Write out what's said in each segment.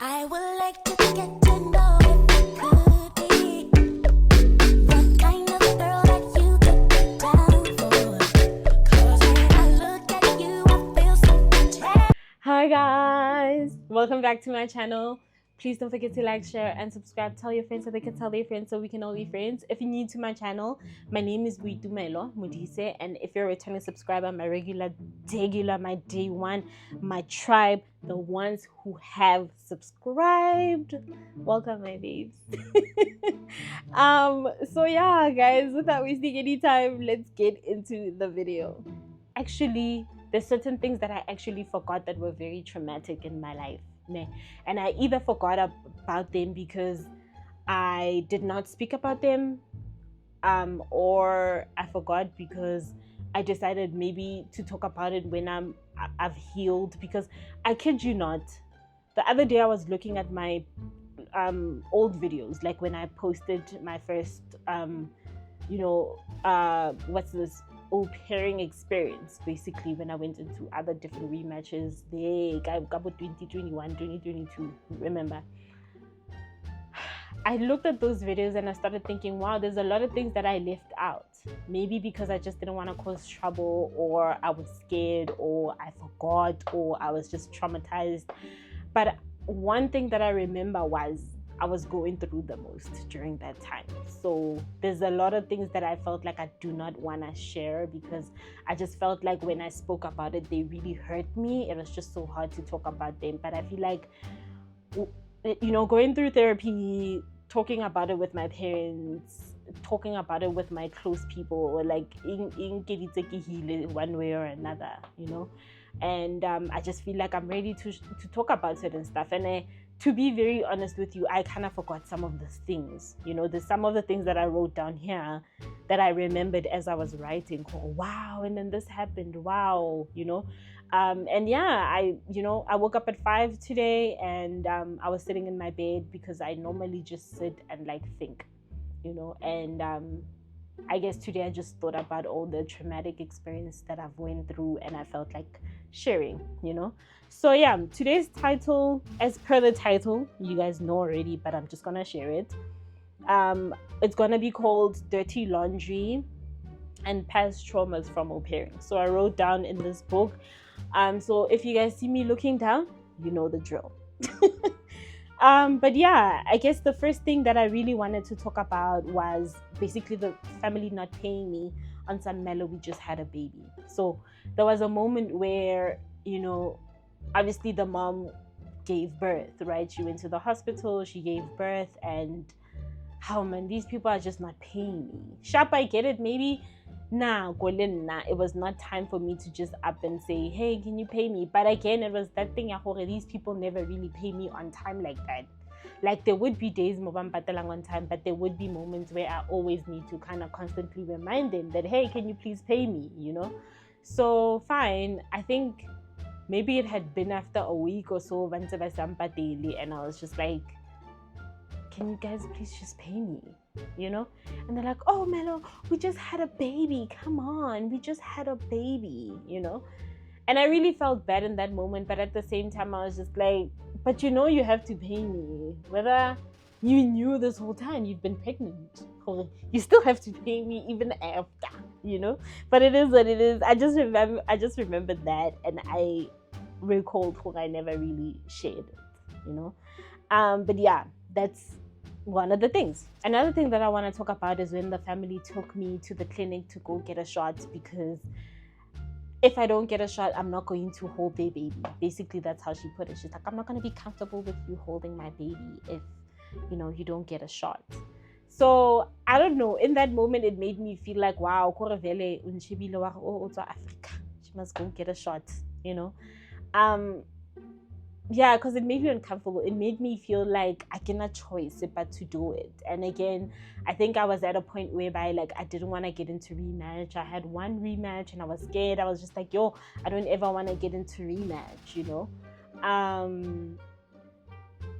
I would like to get to know if you could be the kind of girl that you could get down for. 'Cause when I look at you, I feel something. Hi guys, welcome back to my channel. Please don't forget to like, share, and subscribe. Tell your friends so they can tell their friends so we can all be friends. If you're new to my channel, my name is Boitumelo Modise, and if you're a returning subscriber, my regular, my day one, my tribe, the ones who have subscribed, welcome my babes. So yeah guys, without wasting any time, let's get into the video. Actually, there's certain things that I actually forgot that were very traumatic in my life. And I either forgot about them because I did not speak about them, or I forgot because I decided maybe to talk about it when I've healed. Because I kid you not, the other day I was looking at my old videos, like when I posted my first what's this au-pairing experience, basically when I went into other different rematches. They got 2021, 2022, remember? I looked at those videos and I started thinking, wow, there's a lot of things that I left out. Maybe because I just didn't want to cause trouble, or I was scared, or I forgot, or I was just traumatized. But one thing that I remember was I was going through the most during that time. So there's a lot of things that I felt like I do not want to share, because I just felt like when I spoke about it, they really hurt me. It was just so hard to talk about them. But I feel like, going through therapy, talking about it with my parents, talking about it with my close people, or like in one way or another, and I just feel like I'm ready to talk about certain stuff. And to be very honest with you, I kind of forgot some of these things. There's some of the things that I wrote down here that I remembered as I was writing. Oh, wow, and then this happened. Wow, and yeah, I woke up at 5 today, and I was sitting in my bed because I normally just sit and like think, and I guess today I just thought about all the traumatic experience that I've went through, and I felt like sharing, So yeah, today's title, as per the title, you guys know already, but I'm just gonna share it. It's gonna be called Dirty Laundry and Past Traumas from Au-pairing. So I wrote down in this book. So if you guys see me looking down, you know the drill. But yeah, I guess the first thing that I really wanted to talk about was basically the family not paying me on some mellow. We just had a baby. So there was a moment where, obviously the mom gave birth, right? She went to the hospital, she gave birth, and these people are just not paying me. Sharp, I get it. Maybe it was not time for me to just up and say, hey, can you pay me? But again, it was that thing, these people never really pay me on time like that. Like, there would be days on time, but there would be moments where I always need to kind of constantly remind them that, hey, can you please pay me, So fine, I think maybe it had been after a week or so, and I was just like, can you guys please just pay me, And they're like, oh, Melo, we just had a baby. Come on, we just had a baby, And I really felt bad in that moment. But at the same time, I was just like, but you have to pay me. Whether you knew this whole time you've been pregnant, you still have to pay me even after, But it is what it is. I just remembered that, and I recalled how I never really shared it, But yeah, that's one of the things. Another thing that I want to talk about is when the family took me to the clinic to go get a shot, because if I don't get a shot, I'm not going to hold their baby. Basically, that's how she put it. She's like, I'm not going to be comfortable with you holding my baby if, you don't get a shot. So I don't know. In that moment, it made me feel like, wow, Africa. She must go get a shot, Yeah, because it made me uncomfortable. It made me feel like I cannot choice but to do it. And again, I think I was at a point whereby like I didn't want to get into rematch. I had one rematch and I was scared. I was just like, I don't ever want to get into rematch,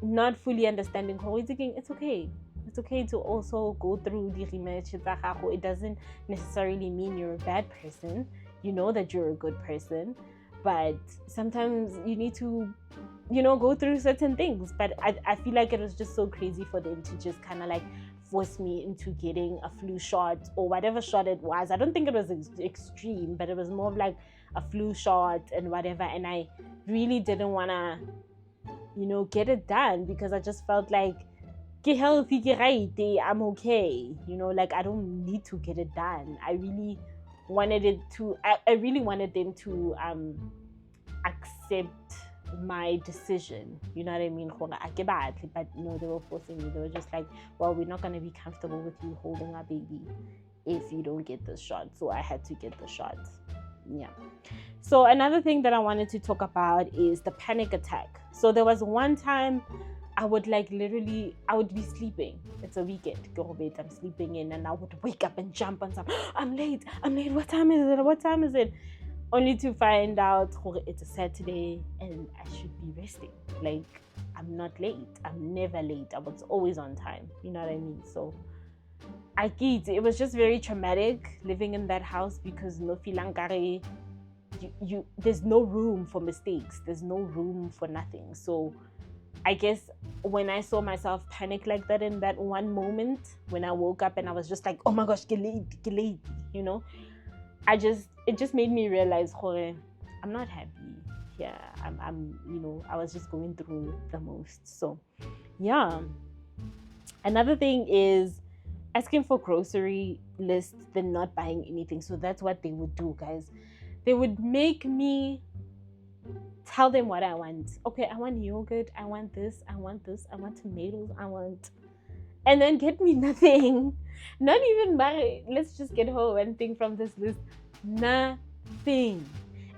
Not fully understanding. It's okay. It's okay to also go through the rematch. It doesn't necessarily mean you're a bad person. You know that you're a good person. But sometimes you need to go through certain things. But I feel like it was just so crazy for them to just kind of like force me into getting a flu shot or whatever shot it was. I don't think it was extreme, but it was more of like a flu shot and whatever. And I really didn't want to, get it done because I just felt like, get healthy, get right, I'm okay. Like I don't need to get it done. I really wanted them to accept my decision. You know what I mean? But no, they were forcing me. They were just like, well, we're not going to be comfortable with you holding our baby if you don't get the shot. So I had to get the shot. Yeah. So another thing that I wanted to talk about is the panic attack. So there was one time I would I would be sleeping. It's a weekend. I'm sleeping in and I would wake up and jump on something. I'm late. What time is it? Only to find out it's a Saturday and I should be resting. Like, I'm not late. I'm never late. I was always on time. You know what I mean? So, it was just very traumatic living in that house because no filangare, there's no room for mistakes. There's no room for nothing. So, I guess when I saw myself panic like that in that one moment, when I woke up and I was just like, oh my gosh, get late, it just made me realize, I'm not happy here. I was just going through the most. So, yeah. Another thing is asking for grocery lists, then not buying anything. So that's what they would do, guys. They would make me tell them what I want. Okay, I want yogurt. I want this. I want tomatoes. And then get me nothing. Not even buy, let's just get her one thing from this list. Nothing.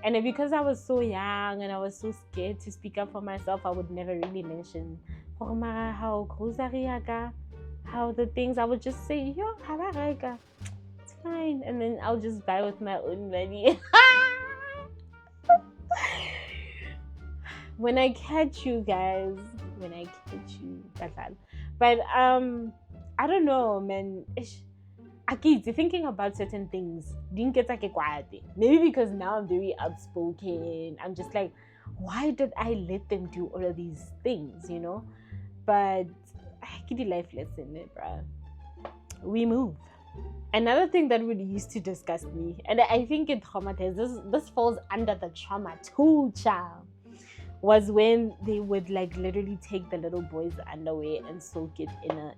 And then because I was so young and I was so scared to speak up for myself, I would never really mention how grocery how the things. I would just say, it's fine. And then I'll just buy with my own money. When I catch you guys, that's all. But I don't know, man. Thinking about certain things didn't get like a quiet. Maybe because now I'm very outspoken. I'm just like, why did I let them do all of these things, But I get a life lesson, bruh. We move. Another thing that would used to disgust me, and I think it traumatized, this falls under the trauma too, child, was when they would like literally take the little boy's underwear and soak it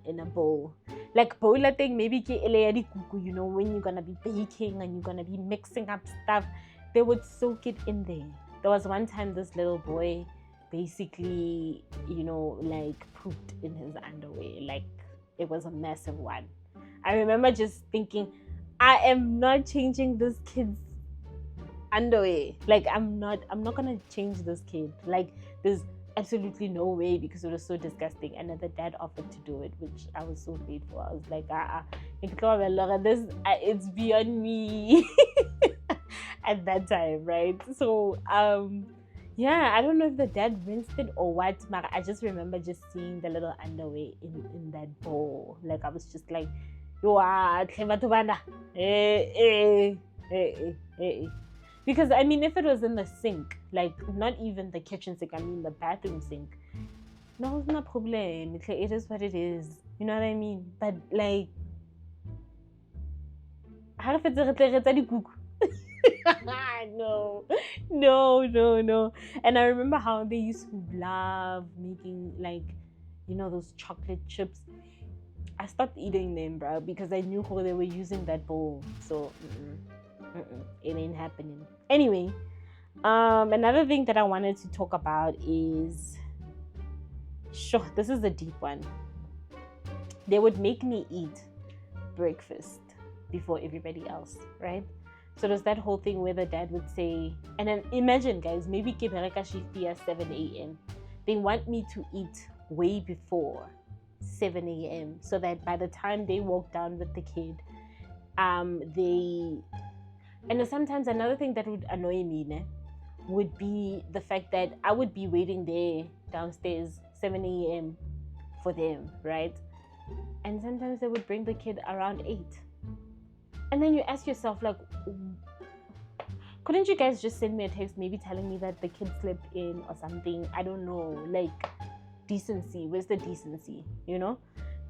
in a bowl. Like bowl thing, maybe when you're gonna be baking and you're gonna be mixing up stuff, they would soak it in there. There was one time this little boy basically, like pooped in his underwear. Like it was a massive one. I remember just thinking, I am not changing this kid's underwear. Like I'm not gonna change this kid. Like there's absolutely no way, because it was so disgusting. And then the dad offered to do it, which I was so grateful. I was like, this it's beyond me at that time, right? So yeah, I don't know if the dad rinsed it or what, but I just remember just seeing the little underwear in that bowl. Like I was just like, because I mean, if it was in the sink, like not even the kitchen sink, I mean the bathroom sink, no, it's not a problem. It is what it is. You know what I mean? But like, no. And I remember how they used to love making like, those chocolate chips. I stopped eating them, bro, because I knew how they were using that bowl. So it ain't happening. Anyway, another thing that I wanted to talk about is, this is a deep one. They would make me eat breakfast before everybody else, right? So there's that whole thing where the dad would say, and then imagine, guys, maybe Kebereka shifty at 7 a.m. They want me to eat way before 7 a.m. so that by the time they walk down with the kid, and sometimes another thing that would annoy me would be the fact that I would be waiting there downstairs 7 a.m. for them, right? And sometimes they would bring the kid around 8. And then you ask yourself, like, couldn't you guys just send me a text maybe telling me that the kid slept in or something? I don't know, like decency. Where's the decency, you know?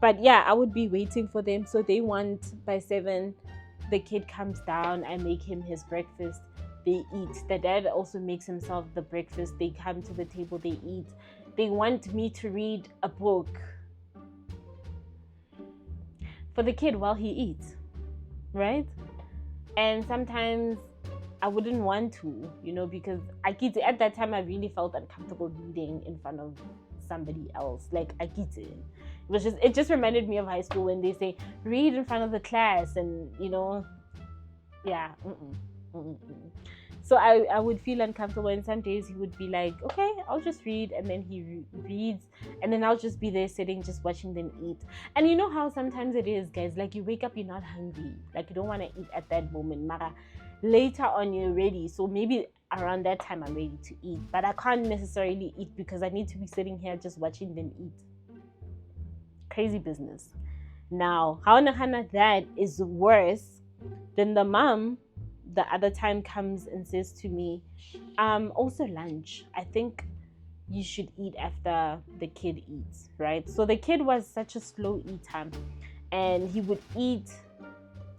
But yeah, I would be waiting for them. So they want by 7, the kid comes down, I make him his breakfast, they eat. The dad also makes himself the breakfast, they come to the table, they eat. They want me to read a book for the kid while he eats, right? And sometimes I wouldn't want to, you know, because at that time I really felt uncomfortable reading in front of somebody else. Like it just reminded me of high school when they say read in front of the class, and you know, yeah. So I would feel uncomfortable, and some days he would be like, okay, I'll just read, and then he reads, and then I'll just be there sitting just watching them eat. And you know how sometimes it is, guys, like you wake up, you're not hungry, like you don't want to eat at that moment, mara later on you're ready, so maybe around that time I'm ready to eat, but I can't necessarily eat because I need to be sitting here just watching them eat. Crazy business. Now how that is worse than the mom the other time comes and says to me, also lunch, I think you should eat after the kid eats, right? So the kid was such a slow eater, and he would eat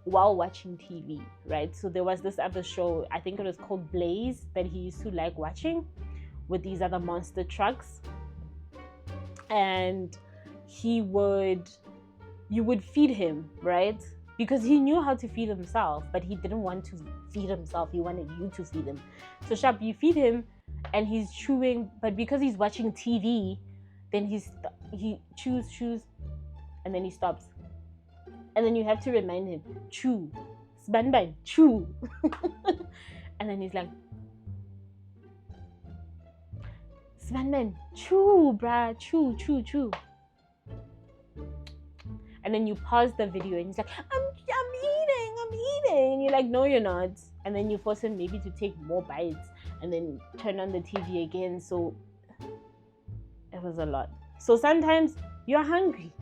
while watching TV, right? So there was this other show, I think it was called Blaze, that he used to like watching with these other monster trucks, and you would feed him, right? Because he knew how to feed himself, but he didn't want to feed himself. He wanted you to feed him. So sharp, you feed him, and he's chewing, but because he's watching TV, then he chews, and then he stops. And then you have to remind him, chew, sbanban, chew. And then he's like, sbanban, chew, bruh, chew. And then you pause the video and he's like, I'm eating. And you're like, no, you're not. And then you force him maybe to take more bites and then turn on the TV again. So it was a lot. So sometimes you're hungry,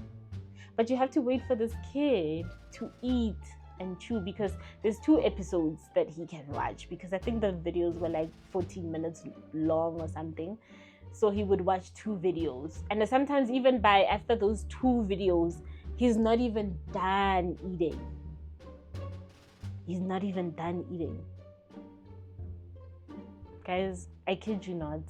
but you have to wait for this kid to eat and chew, because there's 2 episodes that he can watch, because I think the videos were like 14 minutes long or something. So he would watch 2 videos. And sometimes even after those 2 videos, he's not even done eating. Guys, I kid you not.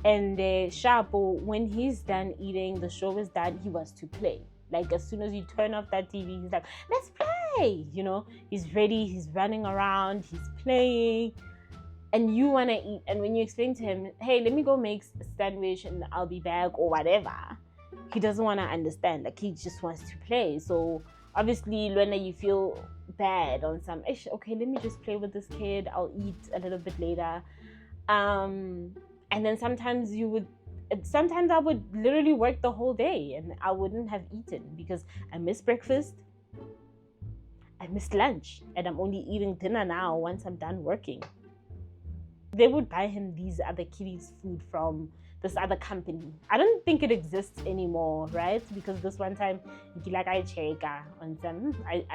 And Shapo, when he's done eating, the show is done, he wants to play. Like as soon as you turn off that TV, he's like, let's play. You know, he's ready, he's running around, he's playing. And you want to eat. And when you explain to him, hey, let me go make a sandwich and I'll be back or whatever, he doesn't want to understand. Like he just wants to play. So obviously, Luana, you feel bad on some, okay, let me just play with this kid, I'll eat a little bit later. And then sometimes I would literally work the whole day and I wouldn't have eaten because I missed breakfast, I missed lunch, and I'm only eating dinner now once I'm done working. They would buy him these other kiddies' food from this other company. I don't think it exists anymore, right? Because this one time, I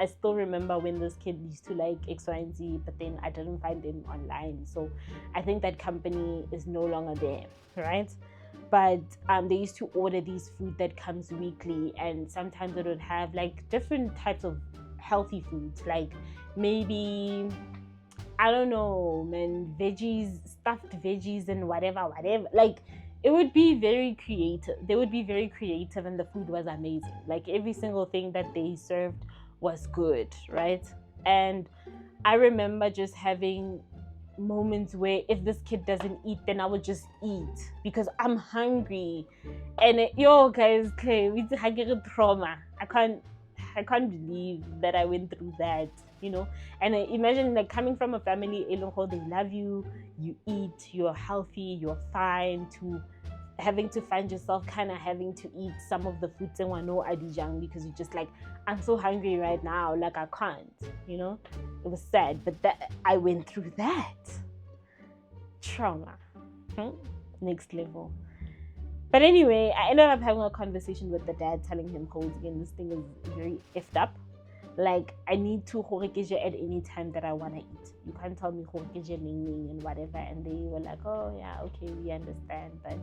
still remember when this kid used to like X, Y, and Z, but then I didn't find them online. So I think that company is no longer there, right? But they used to order these food that comes weekly, and sometimes it would have like different types of healthy foods, like maybe, I don't know, man, veggies, stuffed veggies and whatever. Like, it would be very creative. They would be very creative, and the food was amazing. Like, every single thing that they served was good, right? And I remember just having moments where if this kid doesn't eat, then I would just eat because I'm hungry. And guys, it's a trauma. I can't believe that I went through that, you know. And imagine like coming from a family, they love you, you eat, you're healthy, you're fine, to having to find yourself kind of having to eat some of the foods and no adijang because you're just like, I'm so hungry right now, like I can't, you know. It was sad, but that I went through that trauma. Next level. But anyway, I ended up having a conversation with the dad, telling him, "Hold again, this thing is very effed up. Like, I need to horikeje at any time that I want to eat. You can't tell me horikeje ning and whatever. And they were like, oh, yeah, okay, we understand. But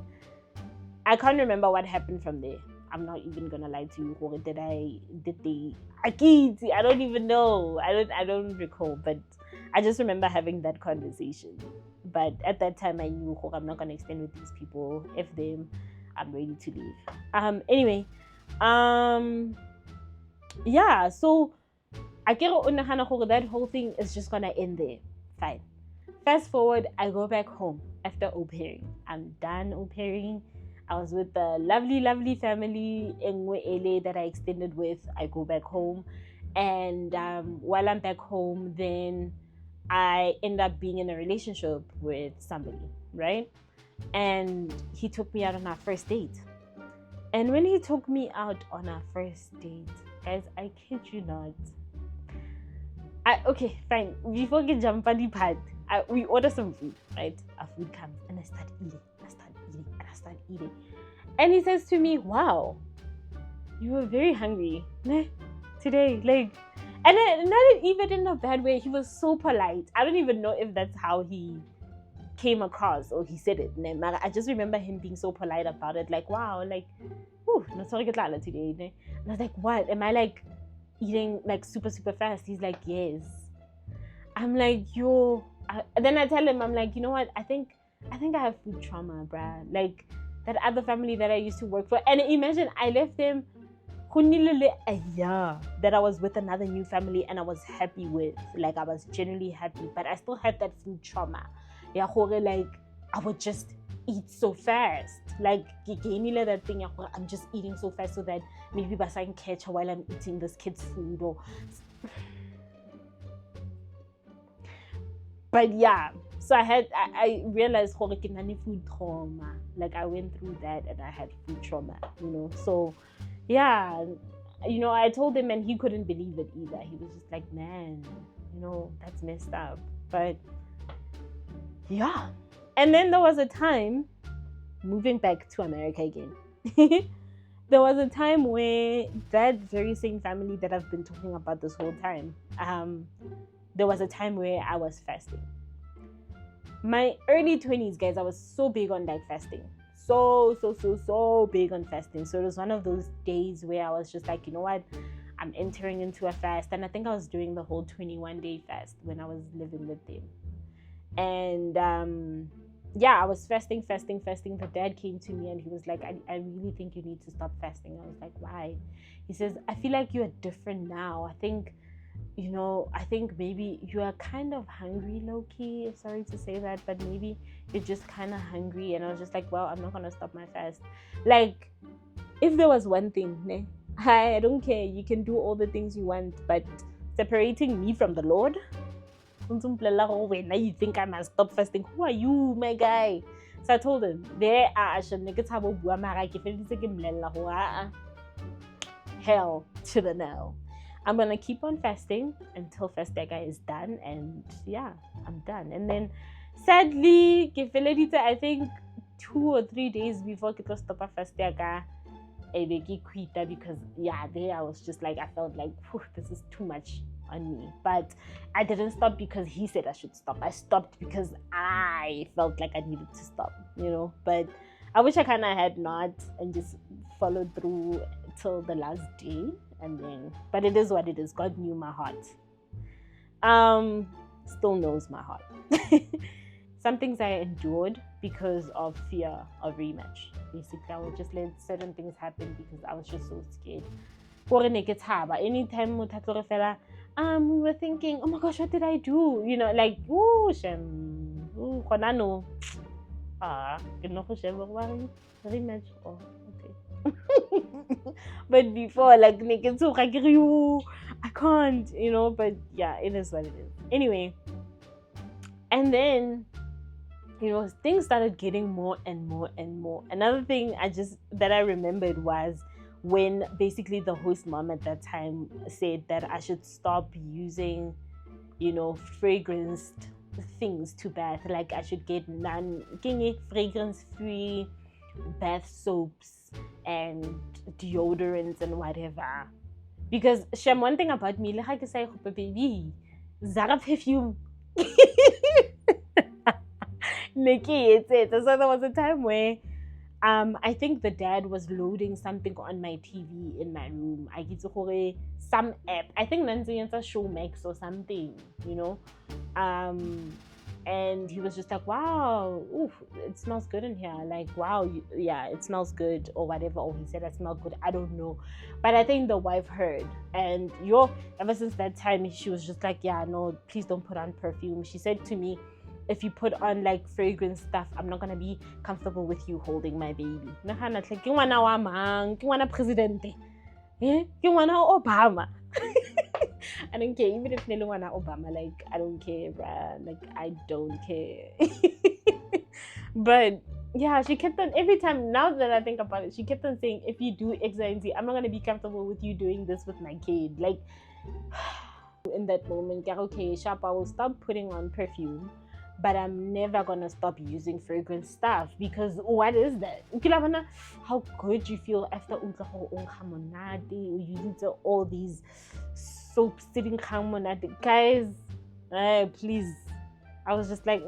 I can't remember what happened from there. I'm not even gonna lie to you. Did they? I don't even know. I don't recall. But I just remember having that conversation. But at that time, I knew I'm not gonna extend with these people. If them, I'm ready to leave. Anyway, yeah. So I get that whole thing is just gonna end there. Fine. Fast forward, I go back home after au pairing. I'm done au pairing. I was with the lovely, lovely family in LA that I extended with. I go back home. And while I'm back home, then I end up being in a relationship with somebody, right? And he took me out on our first date. And when he took me out on our first date, guys, I kid you not. Okay, fine. Before we jump on the part, we order some food, right? Our food comes and I start eating. And he says to me, wow, you were very hungry today. Like, and not even in a bad way. He was so polite. I don't even know if that's how he came across or he said it. I just remember him being so polite about it. Like, wow, like, no sorry today. And I was like, what? Am I like eating like super, super fast? He's like, yes. I'm like, and then I tell him, I'm like, you know what? I think I have food trauma, bruh. Like, that other family that I used to work for. And imagine I left them a year that I was with another new family and I was happy with. Like, I was genuinely happy. But I still had that food trauma. Yeah, like, I would just eat so fast. Like, that thing, I'm just eating so fast so that maybe I can catch her while I'm eating this kid's food. But yeah, so I realized food trauma. Like, I went through that and I had food trauma, So yeah, I told him and he couldn't believe it either. He was just like, man, that's messed up. But yeah. And then there was a time, moving back to America again, there was a time where that very same family that I've been talking about this whole time, there was a time where I was fasting. My early 20s, guys, I was so big on like fasting. So big on fasting. So it was one of those days where I was just like, you know what? I'm entering into a fast. And I think I was doing the whole 21-day fast when I was living with them. And yeah, I was fasting. The dad came to me and he was like, I really think you need to stop fasting. I was like, why? He says, I feel like you're different now. I think maybe you are kind of hungry, low-key. Sorry to say that, but maybe you're just kind of hungry. And I was just like, well, I'm not going to stop my fast. Like, if there was one thing, I don't care. You can do all the things you want, but separating me from the Lord, you think I must stop fasting? Who are you, my guy? So I told him, there are hell to the no. I'm gonna keep on fasting until Fastega is done, and yeah, I'm done. And then sadly, I think 2 or 3 days before I stop Fastega, I quit because there I was just like, I felt like this is too much on me. But I didn't stop because he said I should stop. I stopped because I felt like I needed to stop, But I wish I kind of had not and just followed through till the last day. And then, but it is what it is. God knew my heart. Still knows my heart. Some things I endured because of fear of rematch. Basically, I would just let certain things happen because I was just so scared. Anytime we were thinking, oh my gosh, what did I do? Like, rematch. Oh, okay. But before, like, I can't, but yeah, it is what it is. Anyway, and then, things started getting more and more and more. Another thing that I remembered was when basically the host mom at that time said that I should stop using, fragranced things to bath. Like, I should get fragrance-free bath soaps and deodorants and whatever, Because Shem, one thing about me, like I say, baby, Zara perfume. Nikki, it's it. So there was a time where I think the dad was loading something on my TV in my room. I get to some app. I think Nancy it's a Showmax or something, you know. And he was just like, wow, oof, it smells good in here. Like, wow, yeah, it smells good or whatever. Or he said I smell good. I don't know. But I think the wife heard. And ever since that time, she was just like, yeah, no, please don't put on perfume. She said to me, if you put on like fragrance stuff, I'm not gonna be comfortable with you holding my baby. Nahana like ke ngwana wa mang, ke ngwana presidente. Ke ngwana Obama. I don't care. Even if Nele ngwana Obama, like I don't care, bruh. Like I don't care. But yeah, she kept on every time. Now that I think about it, she kept on saying, if you do X, Y, and Z, I'm not gonna be comfortable with you doing this with my kid. Like in that moment, okay, sharp, I will stop putting on perfume. But I'm never gonna stop using fragrance stuff because what is that? How good you feel after you use all these soaps sitting guys. Please, I was just like,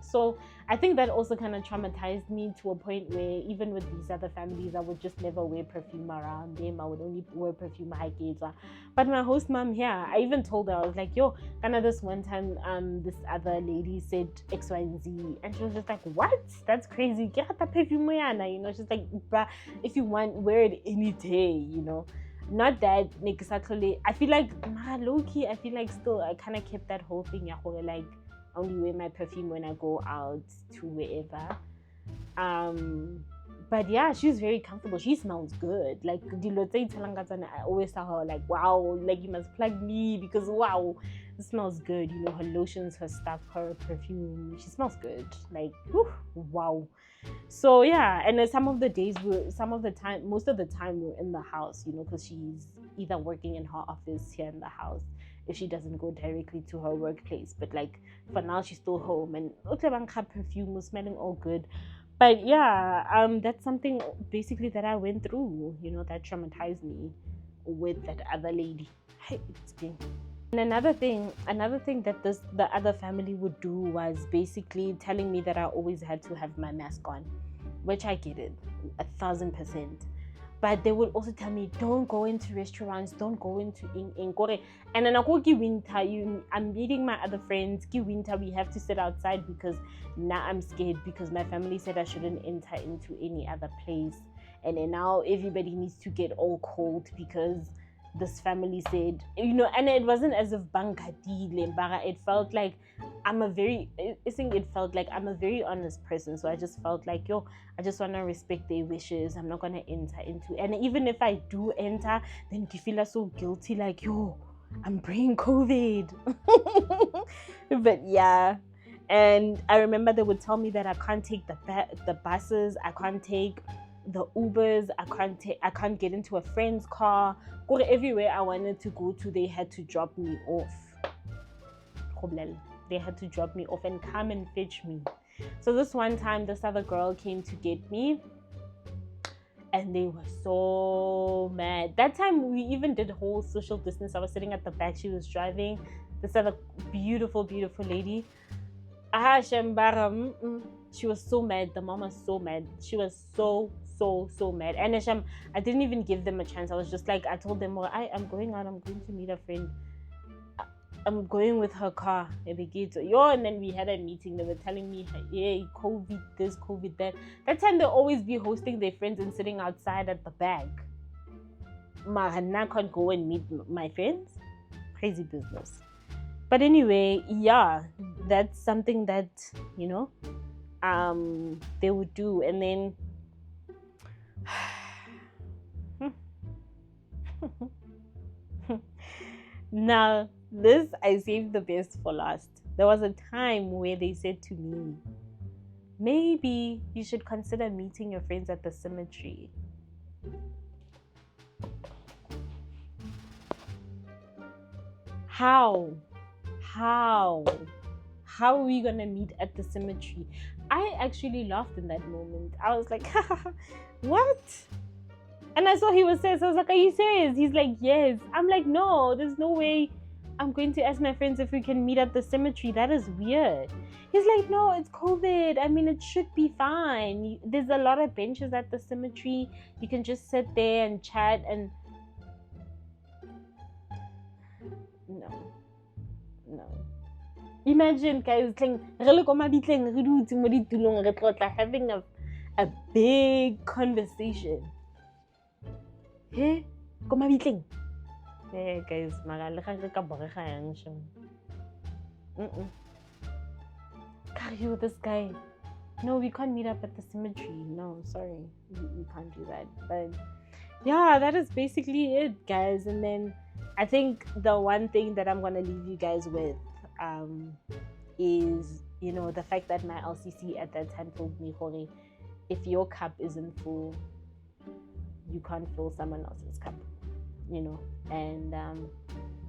So I think that also kind of traumatized me to a point where even with these other families, I would just never wear perfume around them. I would only wear perfume high kids. But my host mom here, I even told her, I was like, yo, kind of this one time, this other lady said X, Y, and Z. And she was just like, what? That's crazy. Get the perfume, you know, she's like, bruh, if you want, wear it any day, you know. Not that exactly. I feel like low-key, I feel like still I kind of kept that whole thing like only wear my perfume when I go out to wherever. But yeah, she's very comfortable. She smells good. Like I always tell her like, wow, like you must plug me because wow, it smells good. You know, her lotions, her stuff, her perfume. She smells good. Like, whew, wow. So yeah, and then most of the time we're in the house, you know, because she's either working in her office here in the house if she doesn't go directly to her workplace. But like for now, she's still home and perfume was smelling all good. But yeah, that's something basically that I went through, you know, that traumatized me with that other lady. And another thing that the other family would do was basically telling me that I always had to have my mask on, which I get it, 1,000%. But they would also tell me, don't go into restaurants, don't go into Inkore. And then I go winter, I'm meeting my other friends, winter we have to sit outside because now I'm scared because my family said I shouldn't enter into any other place. And then now everybody needs to get all cold because this family said, you know, and it wasn't as if it felt like I'm a very honest person. So I just felt like, I just want to respect their wishes. I'm not going to enter into, and even if I do enter, then you feel so guilty, like, I'm bringing COVID. But yeah. And I remember they would tell me that I can't take the buses, I can't take the Ubers, I can't get into a friend's car. Go everywhere I wanted to go to, they had to drop me off. They had to drop me off and come and fetch me. So this one time, this other girl came to get me, and they were so mad. That time we even did whole social distance. I was sitting at the back, she was driving. This other beautiful, beautiful lady. She was so mad. The mom was so mad. She was so mad. And I didn't even give them a chance. I was just like, I told them, I'm going out. I'm going to meet a friend. I'm going with her car. And then we had a meeting. They were telling me, hey, COVID this, COVID that. That time they'll always be hosting their friends and sitting outside at the back. I can't go and meet my friends. Crazy business. But anyway, yeah, that's something that, you know, they would do. And then now this I saved the best for last. There was a time where they said to me, maybe you should consider meeting your friends at the cemetery. How are we gonna meet at the cemetery? I actually laughed in that moment. I was like, what? And I saw he was serious. I was like, are you serious? He's like, yes. I'm like, no, there's no way I'm going to ask my friends if we can meet at the cemetery. That is weird. He's like, no, it's COVID. I mean, it should be fine. There's a lot of benches at the cemetery. You can just sit there and chat and... No. Imagine, guys, having a big conversation. Hey, hey guys, you, this guy. No, we can't meet up at the cemetery. No, sorry, we can't do that. But yeah, that is basically it, guys. And then I think the one thing that I'm gonna leave you guys with is, you know, the fact that my LCC at that time told me, Hori, if your cup isn't full, you can't fill someone else's cup, you know. And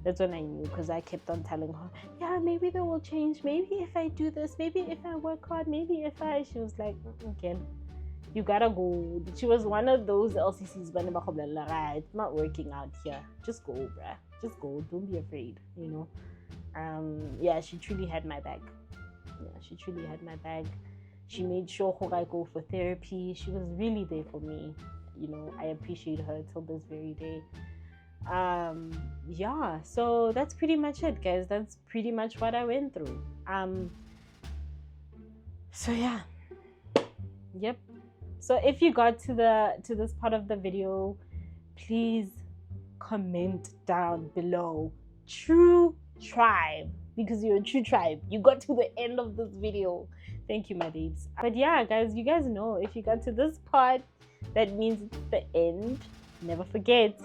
that's when I knew, because I kept on telling her, yeah, maybe they will change, maybe if I do this, maybe if I work hard, maybe if I... She was like, okay, you gotta go. She was one of those LCCs, it's not working out here, just go, bruh, just go, don't be afraid, you know. Yeah, she truly had my back. She made sure I go for therapy. She was really there for me, you know. I appreciate her till this very day. Yeah, so that's pretty much it, guys. That's pretty much what I went through. So yeah, yep. So if you got to this part of the video, please comment down below true tribe, because you're a true tribe. You got to the end of this video. Thank you, my babes. But yeah, guys, you guys know, if you got to this part, that means it's the end. Never forget,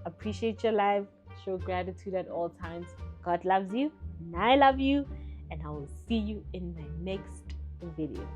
appreciate your life, show gratitude at all times. God loves you, and I love you, and I will see you in my next video.